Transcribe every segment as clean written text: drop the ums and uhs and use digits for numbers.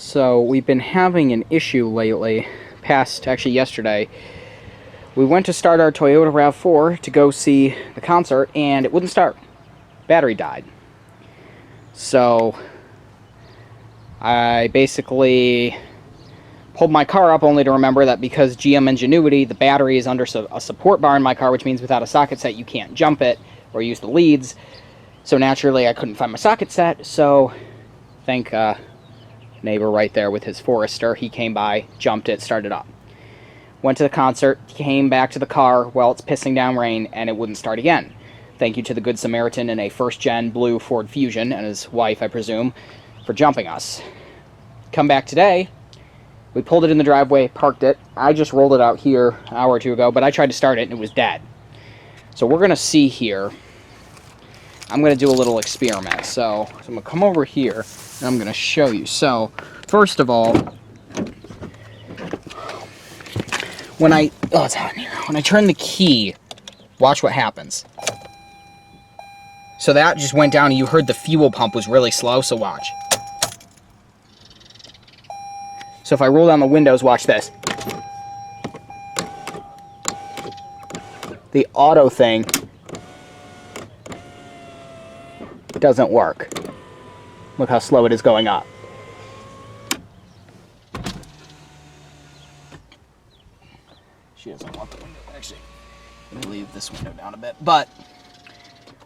So we've been having an issue lately, actually yesterday. We went to start our Toyota RAV4 to go see the concert, and it wouldn't start. Battery died. So I basically pulled my car up only to remember that because GM Ingenuity, the battery is under a support bar in my car, which means without a socket set you can't jump it or use the leads. So naturally I couldn't find my socket set, so thank neighbor right there with his Forester. He came by, jumped it, started up. Went to the concert, came back to the car while it's pissing down rain, and it wouldn't start again. Thank you to the Good Samaritan in a first-gen blue Ford Fusion, and his wife, I presume, for jumping us. Come back today, we pulled it in the driveway, parked it. I just rolled it out here an hour or two ago, but I tried to start it and it was dead. So we're going to see here. I'm going to do a little experiment. So I'm going to come over here and I'm going to show you. So first of all, when it's hot in here. When I turn the key, watch what happens. So that just went down and you heard the fuel pump was really slow, so watch. So if I roll down the windows, watch this. The auto thing doesn't work. Look how slow it is going up. She doesn't want the window. Actually, let me leave this window down a bit. But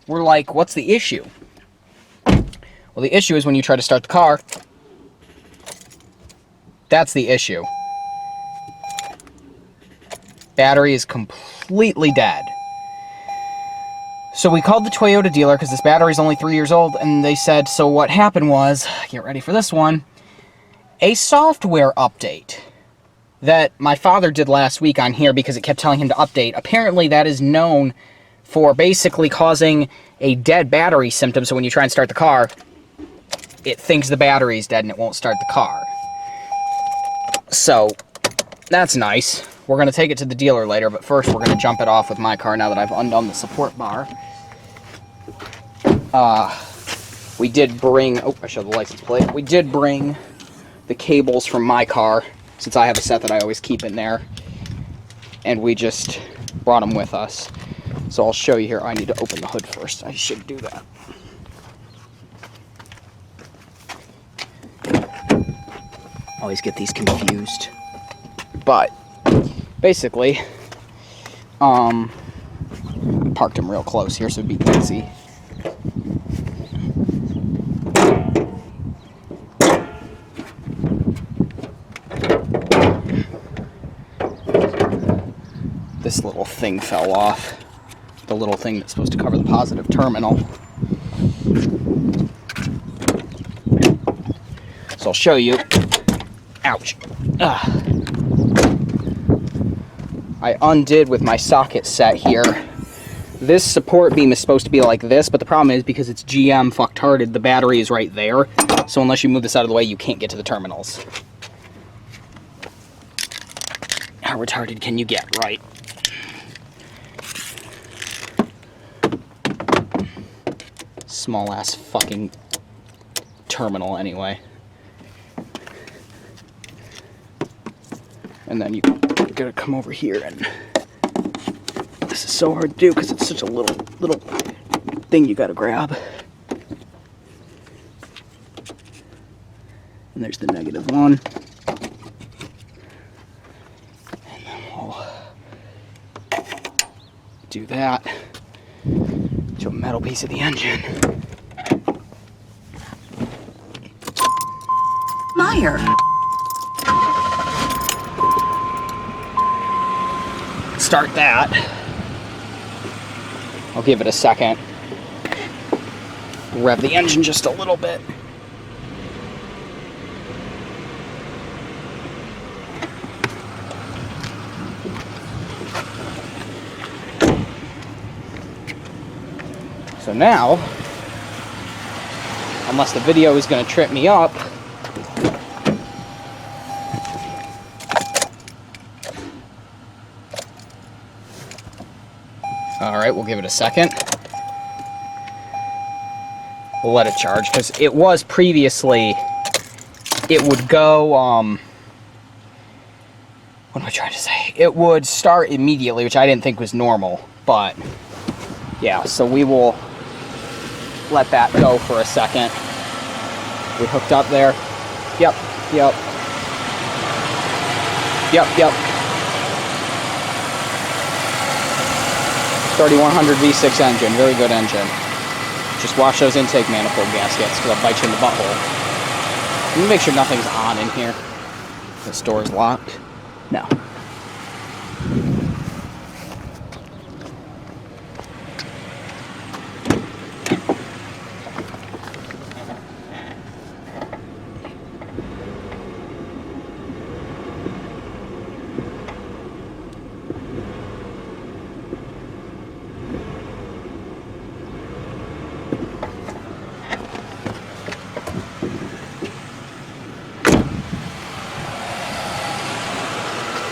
we're like, what's the issue? Well, the issue is when you try to start the car. That's the issue. Battery is completely dead. So we called the Toyota dealer because this battery is only 3 years old, and they said, so what happened was, get ready for this one, a software update that my father did last week on here because it kept telling him to update. Apparently that is known for basically causing a dead battery symptom, so when you try and start the car, it thinks the battery is dead and it won't start the car. So, that's nice. We're going to take it to the dealer later, but first we're going to jump it off with my car now that I've undone the support bar. We did bring... Oh, I showed the license plate. We did bring the cables from my car, since I have a set that I always keep in there. And we just brought them with us. So I'll show you here. I need to open the hood first. I should do that. Always get these confused. But basically, parked them real close here so it'd be easy. This little thing fell off. The little thing that's supposed to cover the positive terminal. So I'll show you. Ouch. I undid with my socket set here. This support beam is supposed to be like this, but the problem is because it's GM fucktarded, the battery is right there. So unless you move this out of the way, you can't get to the terminals. How retarded can you get, right? Small ass fucking terminal anyway. And then you gotta come over here, and this is so hard to do because it's such a little thing you gotta grab. And there's the -1. And then we'll do that to a metal piece of the engine. Meyer. Start that. I'll give it a second. Rev the engine just a little bit. So now, unless the video is going to trip me up, alright, we'll give it a second. We'll let it charge, because it was previously it would go, what am I trying to say? It would start immediately, which I didn't think was normal, but yeah, so we will let that go for a second. We hooked up there. Yep. 3100 V6 engine, very good engine. Just wash those intake manifold gaskets because I'll bite you in the butthole. Let me make sure nothing's on in here. This door's locked. No.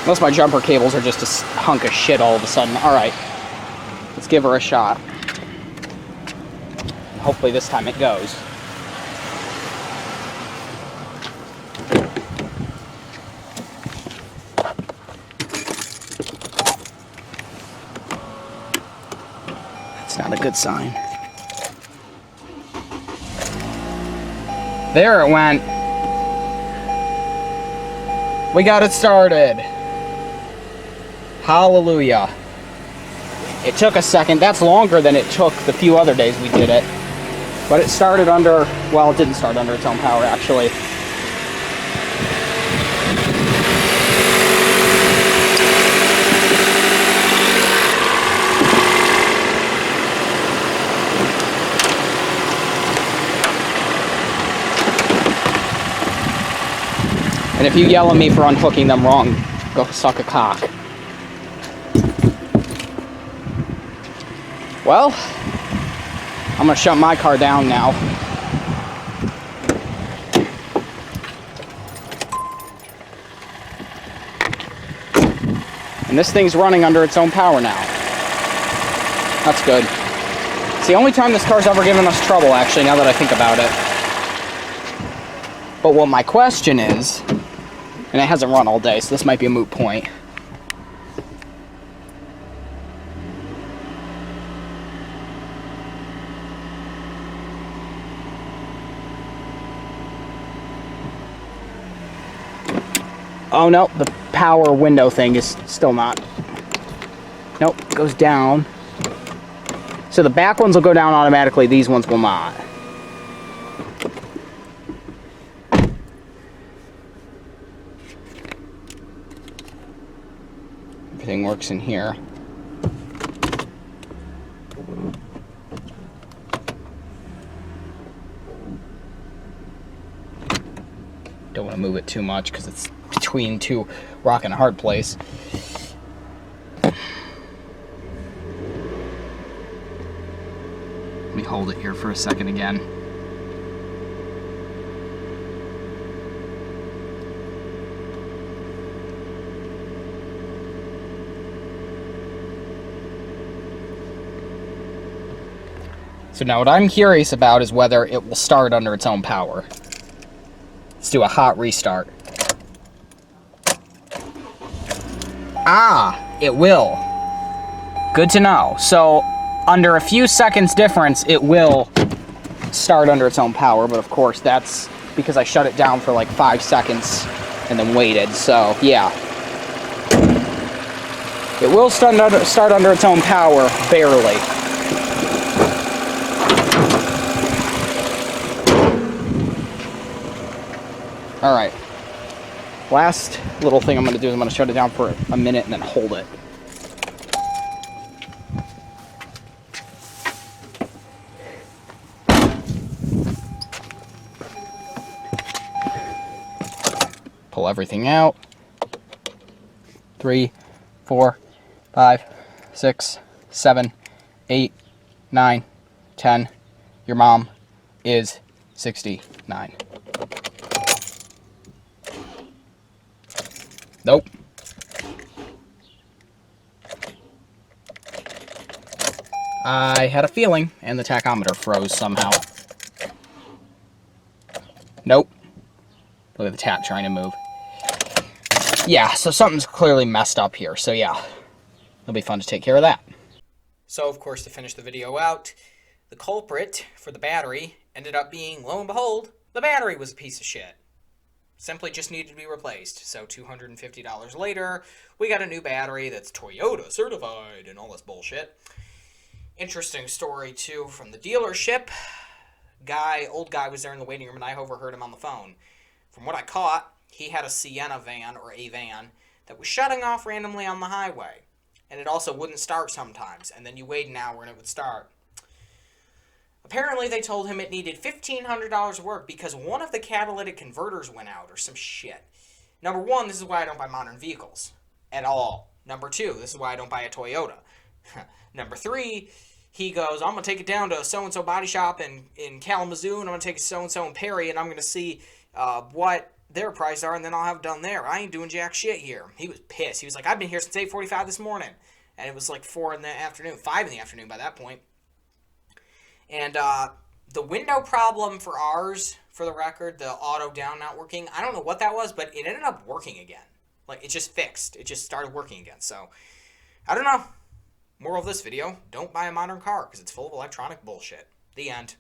Unless my jumper cables are just a hunk of shit all of a sudden. Alright, let's give her a shot. Hopefully this time it goes. That's not a good sign. There it went. We got it started. Hallelujah. It took a second. That's longer than it took the few other days we did it. But it started under, well, it didn't start under its own power, actually. And if you yell at me for unhooking them wrong, go suck a cock. Well, I'm gonna shut my car down now. And this thing's running under its own power now. That's good. It's the only time this car's ever given us trouble, actually, now that I think about it. But what my question is, and it hasn't run all day, so this might be a moot point. Oh no, the power window thing is still not. Nope, it goes down. So the back ones will go down automatically, these ones will not. Everything works in here. Don't want to move it too much because it's between two rock and a hard place. Let me hold it here for a second again. So now what I'm curious about is whether it will start under its own power. Let's do a hot restart. Ah, it will. Good to know. So under a few seconds difference, it will start under its own power, but of course that's because I shut it down for like 5 seconds and then waited, so yeah. It will start under its own power, barely. Alright. Last little thing I'm going to do is I'm going to shut it down for a minute and then hold it. Pull everything out. 3, 4, 5, 6, 7, 8, 9, 10. Your mom is 69. Nope. I had a feeling, and the tachometer froze somehow. Nope. Look at the tap trying to move. Yeah, so something's clearly messed up here. So yeah, it'll be fun to take care of that. So of course, to finish the video out, the culprit for the battery ended up being, lo and behold, the battery was a piece of shit. Simply just needed to be replaced. So $250 later, we got a new battery that's Toyota certified and all this bullshit. Interesting story too from the dealership. Old guy was there in the waiting room and I overheard him on the phone. From what I caught, he had a Sienna van or a van that was shutting off randomly on the highway. And it also wouldn't start sometimes. And then you wait an hour and it would start. Apparently they told him it needed $1,500 of work because one of the catalytic converters went out or some shit. Number one, this is why I don't buy modern vehicles at all. Number two, this is why I don't buy a Toyota. Number three, he goes, I'm going to take it down to so-and-so body shop in Kalamazoo, and I'm going to take it so-and-so in Perry, and I'm going to see what their prices are, and then I'll have it done there. I ain't doing jack shit here. He was pissed. He was like, I've been here since 8:45 this morning. And it was like 4 in the afternoon, 5 in the afternoon by that point. And the window problem for ours, for the record, the auto down not working, I don't know what that was, but it ended up working again. Like, it just fixed. It just started working again. So, I don't know. Moral of this video, don't buy a modern car because it's full of electronic bullshit. The end.